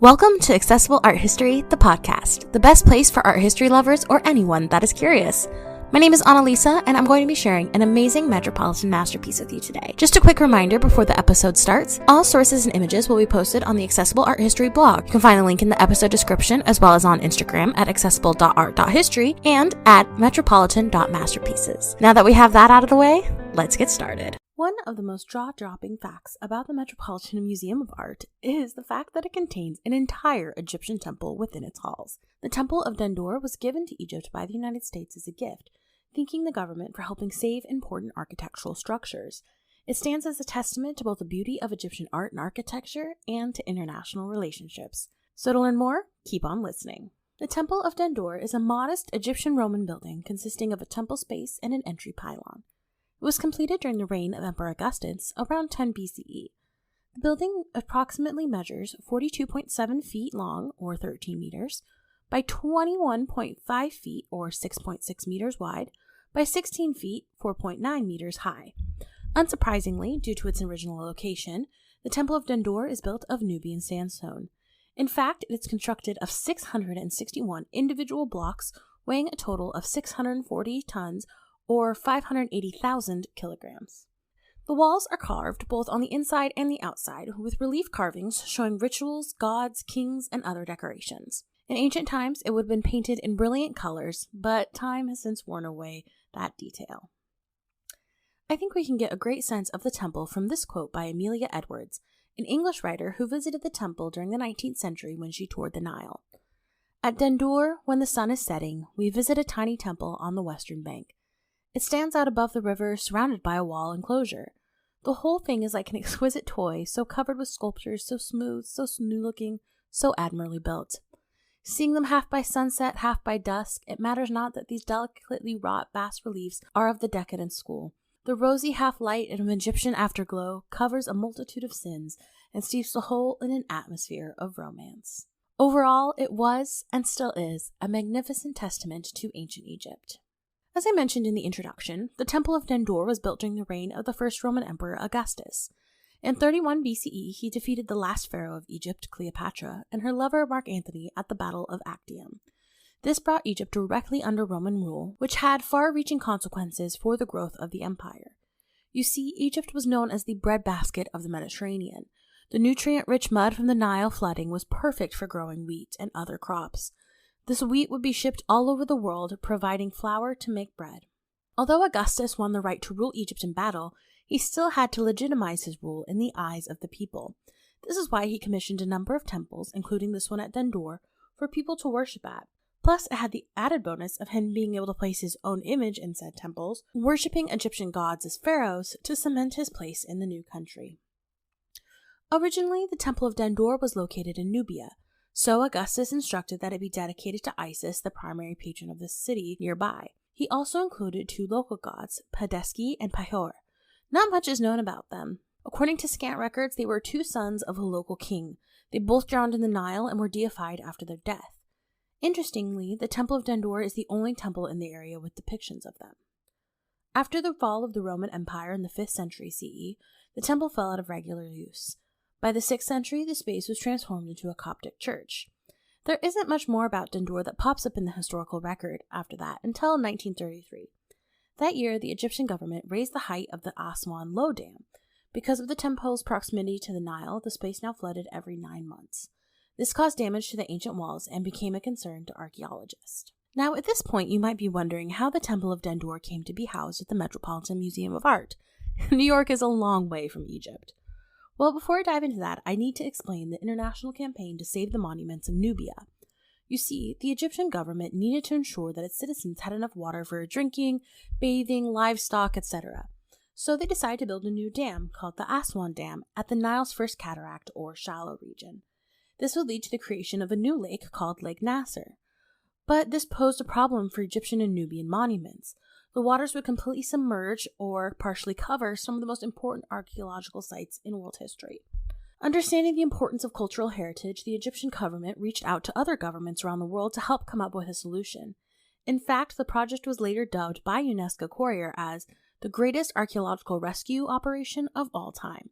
Welcome to Accessible Art History, the podcast, the best place for art history lovers or anyone that is curious. My name is Annalisa, and I'm going to be sharing an amazing Metropolitan Masterpiece with you today. Just a quick reminder before the episode starts, all sources and images will be posted on the Accessible Art History blog. You can find a link in the episode description, as well as on Instagram at accessible.art.history and at metropolitan.masterpieces. Now that we have that out of the way, let's get started. One of the most jaw-dropping facts about the Metropolitan Museum of Art is the fact that it contains an entire Egyptian temple within its halls. The Temple of Dendur was given to Egypt by the United States as a gift, thanking the government for helping save important architectural structures. It stands as a testament to both the beauty of Egyptian art and architecture and to international relationships. So to learn more, keep on listening. The Temple of Dendur is a modest Egyptian Roman building consisting of a temple space and an entry pylon. It was completed during the reign of Emperor Augustus around 10 BCE. The building approximately measures 42.7 feet long, or 13 meters, by 21.5 feet, or 6.6 meters wide, by 16 feet, 4.9 meters high. Unsurprisingly, due to its original location, the Temple of Dendur is built of Nubian sandstone. In fact, it is constructed of 661 individual blocks weighing a total of 640 tons, or 580,000 kilograms. The walls are carved both on the inside and the outside, with relief carvings showing rituals, gods, kings, and other decorations. In ancient times, it would have been painted in brilliant colors, but time has since worn away that detail. I think we can get a great sense of the temple from this quote by Amelia Edwards, an English writer who visited the temple during the 19th century when she toured the Nile. At Dendur, when the sun is setting, we visit a tiny temple on the western bank. It stands out above the river, surrounded by a wall enclosure. The whole thing is like an exquisite toy, so covered with sculptures, so smooth looking, so admirably built. Seeing them half by sunset, half by dusk, it matters not that these delicately wrought bas-reliefs are of the decadent school. The rosy half-light of an Egyptian afterglow covers a multitude of sins and steeps the whole in an atmosphere of romance. Overall, it was, and still is, a magnificent testament to ancient Egypt. As I mentioned in the introduction, the Temple of Dendur was built during the reign of the first Roman Emperor Augustus. In 31 BCE, he defeated the last pharaoh of Egypt, Cleopatra, and her lover Mark Antony at the Battle of Actium. This brought Egypt directly under Roman rule, which had far-reaching consequences for the growth of the empire. You see, Egypt was known as the breadbasket of the Mediterranean. The nutrient-rich mud from the Nile flooding was perfect for growing wheat and other crops. This wheat would be shipped all over the world, providing flour to make bread. Although Augustus won the right to rule Egypt in battle, he still had to legitimize his rule in the eyes of the people. This is why he commissioned a number of temples, including this one at Dendur, for people to worship at. Plus, it had the added bonus of him being able to place his own image in said temples, worshipping Egyptian gods as pharaohs to cement his place in the new country. Originally, the Temple of Dendur was located in Nubia, so Augustus instructed that it be dedicated to Isis, the primary patron of the city nearby. He also included two local gods, Padeschi and Pahor. Not much is known about them. According to scant records, they were two sons of a local king. They both drowned in the Nile and were deified after their death. Interestingly, the Temple of Dendur is the only temple in the area with depictions of them. After the fall of the Roman Empire in the 5th century CE, the temple fell out of regular use. By the 6th century, the space was transformed into a Coptic church. There isn't much more about Dendur that pops up in the historical record after that until 1933. That year, the Egyptian government raised the height of the Aswan Low Dam. Because of the temple's proximity to the Nile, the space now flooded every 9 months. This caused damage to the ancient walls and became a concern to archaeologists. Now, at this point, you might be wondering how the Temple of Dendur came to be housed at the Metropolitan Museum of Art. New York is a long way from Egypt. Well, before I dive into that, I need to explain the international campaign to save the monuments of Nubia. You see, the Egyptian government needed to ensure that its citizens had enough water for drinking, bathing, livestock, etc. So they decided to build a new dam called the Aswan Dam at the Nile's first cataract or shallow region. This would lead to the creation of a new lake called Lake Nasser. But this posed a problem for Egyptian and Nubian monuments. The waters would completely submerge or partially cover some of the most important archaeological sites in world history. Understanding the importance of cultural heritage, the Egyptian government reached out to other governments around the world to help come up with a solution. In fact, the project was later dubbed by UNESCO Courier as the greatest archaeological rescue operation of all time.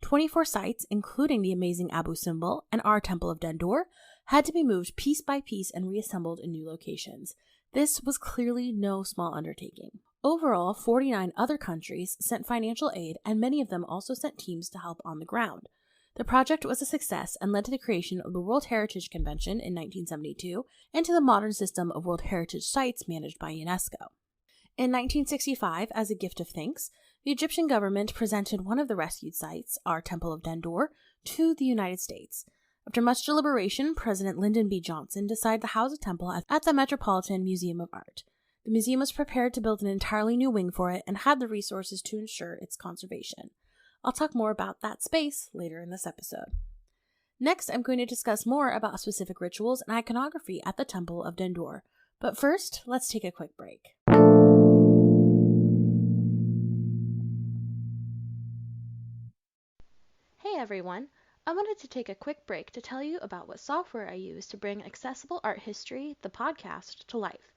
24 sites, including the amazing Abu Simbel and our Temple of Dendur, had to be moved piece by piece and reassembled in new locations. This was clearly no small undertaking. Overall, 49 other countries sent financial aid, and many of them also sent teams to help on the ground. The project was a success and led to the creation of the World Heritage Convention in 1972 and to the modern system of World Heritage Sites managed by UNESCO. In 1965, as a gift of thanks, the Egyptian government presented one of the rescued sites, our Temple of Dendur, to the United States. After much deliberation, President Lyndon B. Johnson decided to house a temple at the Metropolitan Museum of Art. The museum was prepared to build an entirely new wing for it and had the resources to ensure its conservation. I'll talk more about that space later in this episode. Next, I'm going to discuss more about specific rituals and iconography at the Temple of Dendur. But first, let's take a quick break. Hey everyone! I wanted to take a quick break to tell you about what software I use to bring Accessible Art History, the podcast, to life.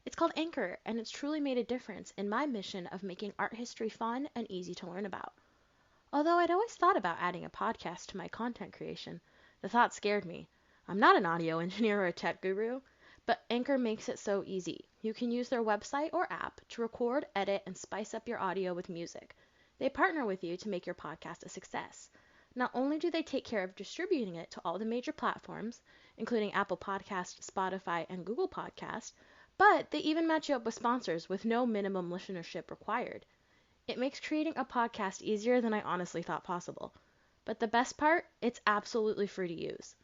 It's called Anchor, and it's truly made a difference in my mission of making art history fun and easy to learn about. Although I'd always thought about adding a podcast to my content creation, the thought scared me. I'm not an audio engineer or a tech guru, but Anchor makes it so easy. You can use their website or app to record, edit, and spice up your audio with music. They partner with you to make your podcast a success. Not only do they take care of distributing it to all the major platforms, including Apple Podcasts, Spotify, and Google Podcasts, but they even match you up with sponsors with no minimum listenership required. It makes creating a podcast easier than I honestly thought possible. But the best part, it's absolutely free to use.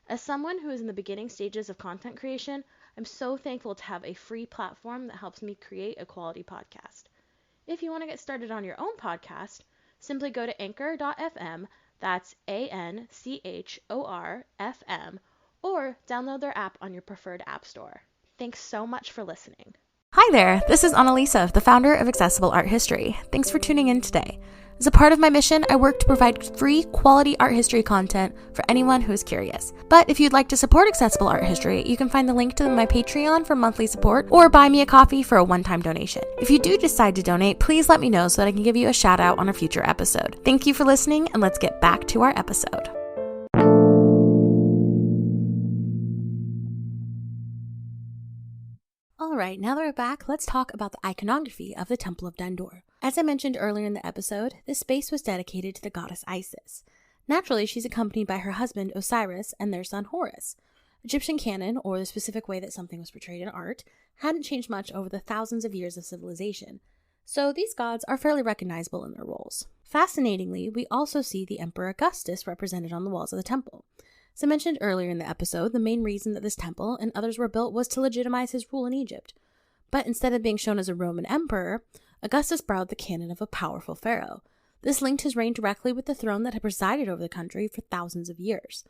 As someone who is in the beginning stages of content creation, I'm so thankful to have a free platform that helps me create a quality podcast. If you want to get started on your own podcast, simply go to anchor.fm, that's ANCHOR-FM, or download their app on your preferred app store. Thanks so much for listening. Hi there, this is Annalisa, the founder of Accessible Art History. Thanks for tuning in today. As a part of my mission, I work to provide free, quality art history content for anyone who is curious. But if you'd like to support Accessible Art History, you can find the link to my Patreon for monthly support or buy me a coffee for a one-time donation. If you do decide to donate, please let me know so that I can give you a shout out on a future episode. Thank you for listening, and let's get back to our episode. Alright, now that we're back, let's talk about the iconography of the Temple of Dendur. As I mentioned earlier in the episode, this space was dedicated to the goddess Isis. Naturally, she's accompanied by her husband Osiris and their son Horus. Egyptian canon, or the specific way that something was portrayed in art, hadn't changed much over the thousands of years of civilization, so these gods are fairly recognizable in their roles. Fascinatingly, we also see the Emperor Augustus represented on the walls of the temple. As I mentioned earlier in the episode, the main reason that this temple and others were built was to legitimize his rule in Egypt. But instead of being shown as a Roman emperor, Augustus borrowed the canon of a powerful pharaoh. This linked his reign directly with the throne that had presided over the country for thousands of years.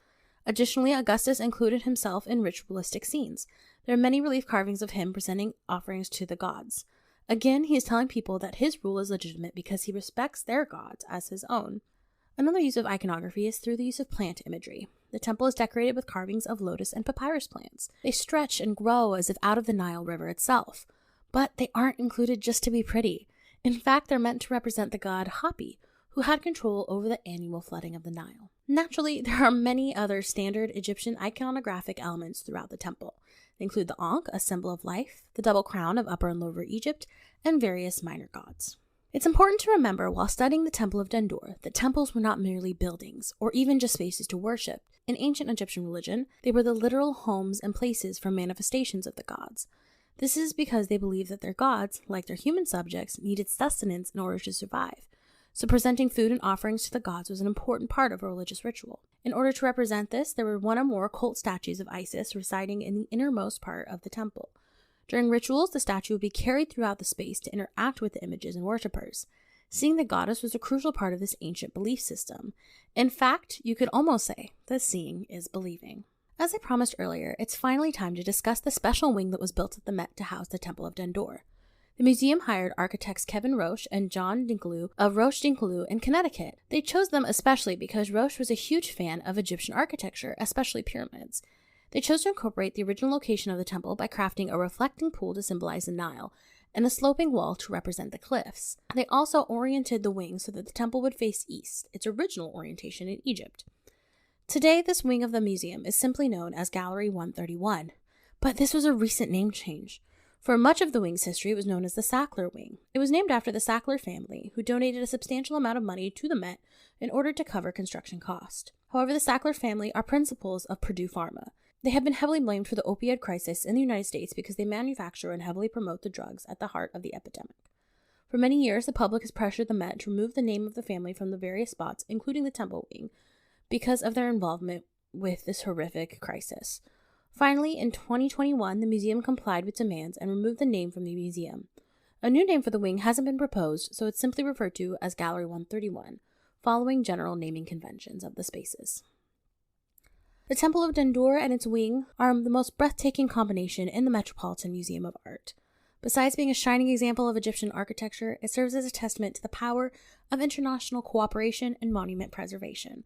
Additionally, Augustus included himself in ritualistic scenes. There are many relief carvings of him presenting offerings to the gods. Again, he is telling people that his rule is legitimate because he respects their gods as his own. Another use of iconography is through the use of plant imagery. The temple is decorated with carvings of lotus and papyrus plants. They stretch and grow as if out of the Nile River itself. But they aren't included just to be pretty. In fact, they're meant to represent the god Hapi, who had control over the annual flooding of the Nile. Naturally, there are many other standard Egyptian iconographic elements throughout the temple. They include the Ankh, a symbol of life, the double crown of Upper and Lower Egypt, and various minor gods. It's important to remember while studying the Temple of Dendur that temples were not merely buildings, or even just spaces to worship. In ancient Egyptian religion, they were the literal homes and places for manifestations of the gods. This is because they believed that their gods, like their human subjects, needed sustenance in order to survive. So presenting food and offerings to the gods was an important part of a religious ritual. In order to represent this, there were one or more cult statues of Isis residing in the innermost part of the temple. During rituals, the statue would be carried throughout the space to interact with the images and worshippers. Seeing the goddess was a crucial part of this ancient belief system. In fact, you could almost say that seeing is believing. As I promised earlier, it's finally time to discuss the special wing that was built at the Met to house the Temple of Dendur. The museum hired architects Kevin Roche and John Dinkeloo of Roche Dinkeloo in Connecticut. They chose them especially because Roche was a huge fan of Egyptian architecture, especially pyramids. They chose to incorporate the original location of the temple by crafting a reflecting pool to symbolize the Nile, and a sloping wall to represent the cliffs. They also oriented the wing so that the temple would face east, its original orientation in Egypt. Today, this wing of the museum is simply known as Gallery 131, but this was a recent name change. For much of the wing's history, it was known as the Sackler Wing. It was named after the Sackler family, who donated a substantial amount of money to the Met in order to cover construction cost. However, the Sackler family are principals of Purdue Pharma. They have been heavily blamed for the opioid crisis in the United States because they manufacture and heavily promote the drugs at the heart of the epidemic. For many years, the public has pressured the Met to remove the name of the family from the various spots, including the Temple Wing, because of their involvement with this horrific crisis. Finally, in 2021, the museum complied with demands and removed the name from the museum. A new name for the wing hasn't been proposed, so it's simply referred to as Gallery 131, following general naming conventions of the spaces. The Temple of Dendur and its wing are the most breathtaking combination in the Metropolitan Museum of Art. Besides being a shining example of Egyptian architecture, it serves as a testament to the power of international cooperation and monument preservation.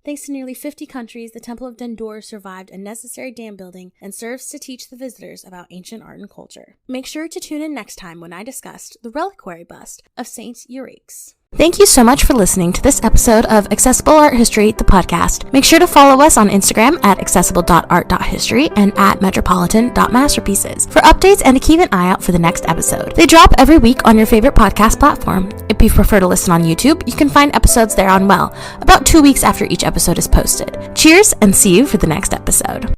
Thanks to nearly 50 countries, the Temple of Dendur survived a necessary dam building and serves to teach the visitors about ancient art and culture. Make sure to tune in next time when I discussed the reliquary bust of Saint Euryx. Thank you so much for listening to this episode of Accessible Art History, the podcast. Make sure to follow us on Instagram at accessible.art.history and at metropolitan.masterpieces for updates and to keep an eye out for the next episode. They drop every week on your favorite podcast platform. If you prefer to listen on YouTube, you can find episodes there on about 2 weeks after each episode is posted. Cheers and see you for the next episode.